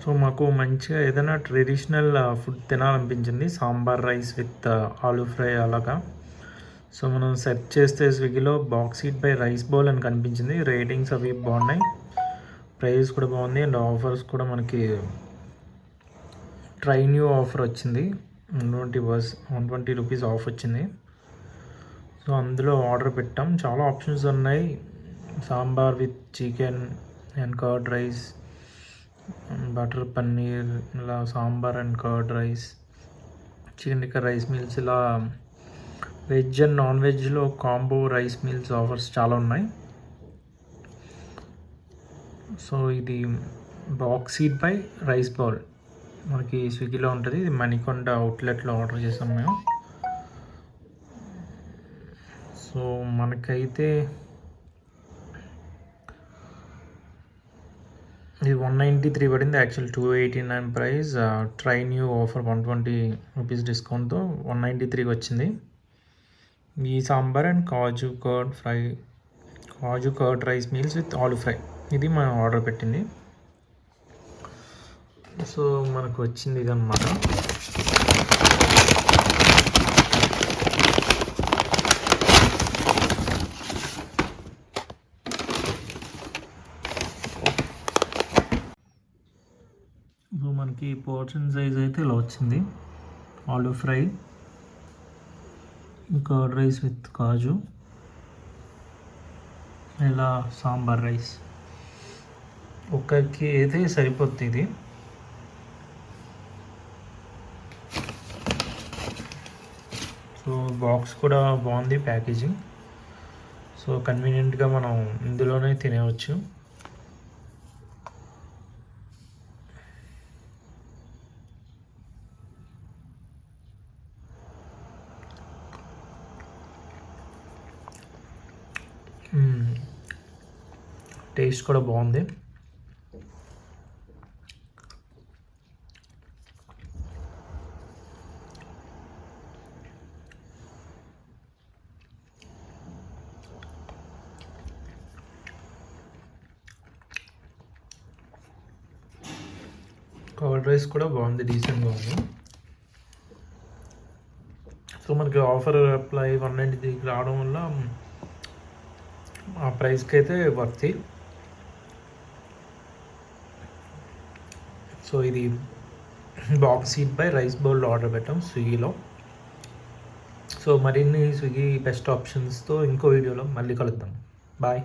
So మాకు మంచిగా ఏదైనా ట్రెడిషనల్ ఫుడ్ తినాలనిపించింది. Sambar rice with aloo fry అలాగా. సో మనం సెర్చ్ చేస్తే స్విగ్గీలో box eat by rice bowl అని కనిపించింది. రేటింగ్స్ అవి బాగున్నాయి, ప్రైస్ కూడా బాగుంది, అండ్ ఆఫర్స్ కూడా మనకి ట్రై న్యూ ఆఫర్ వచ్చింది. 120 రూపీస్ ఆఫ్ వచ్చింది. సో అందులో ఆర్డర్ పెట్టాం. చాలా ఆప్షన్స్ ఉన్నాయి. Sambar with chicken and curd rice, butter paneer, ఇలా sambar and curd rice, chicken tikka rice meals, ఇలా వెజ్ అండ్ నాన్ వెజ్లో కాంబో రైస్ మీల్స్ ఆఫర్స్ చాలా ఉన్నాయి. సో ఇది box eat by rice bowl మనకి స్విగ్గీలో ఉంటుంది. ఇది మణికొండ అవుట్లెట్లో ఆర్డర్ చేసాం మేము. సో మనకైతే ఇది 193 పడింది. Actual 289 price. Try new offer 120 rupees డిస్కౌంట్తో 193కి వచ్చింది. ఈ sambar and kaju curd rice meals with aloo fry, ఇది మనం ఆర్డర్ పెట్టింది. సో మనకు వచ్చింది ఇదన్నమాట. సో మనకి పోర్షన్ సైజ్ అయితే ఇలా వచ్చింది. Aloo fry, curd rice with kaju, ఇలా సాంబార్ రైస్. ఒక్కరికి అయితే సరిపోతుంది ఇది. సో బాక్స్ కూడా బాగుంది, ప్యాకేజింగ్. సో కన్వీనియంట్గా మనం ఇందులోనే తినేవచ్చు. టేస్ట్ కూడా బాగుంది. కర్డ్ రైస్ కూడా బాగుంది, డీసెంట్గా ఉంది. సో మనకి ఆఫర్ అప్లై 193కి రావడం వల్ల ఆ ప్రైస్కి అయితే వర్తి. సో ఇది box eat by rice bowl order పెట్టాం స్విగ్గీలో. సో మరిన్ని స్విగ్గీ బెస్ట్ ఆప్షన్స్తో ఇంకో వీడియోలో మళ్ళీ కలుద్దాం. బాయ్.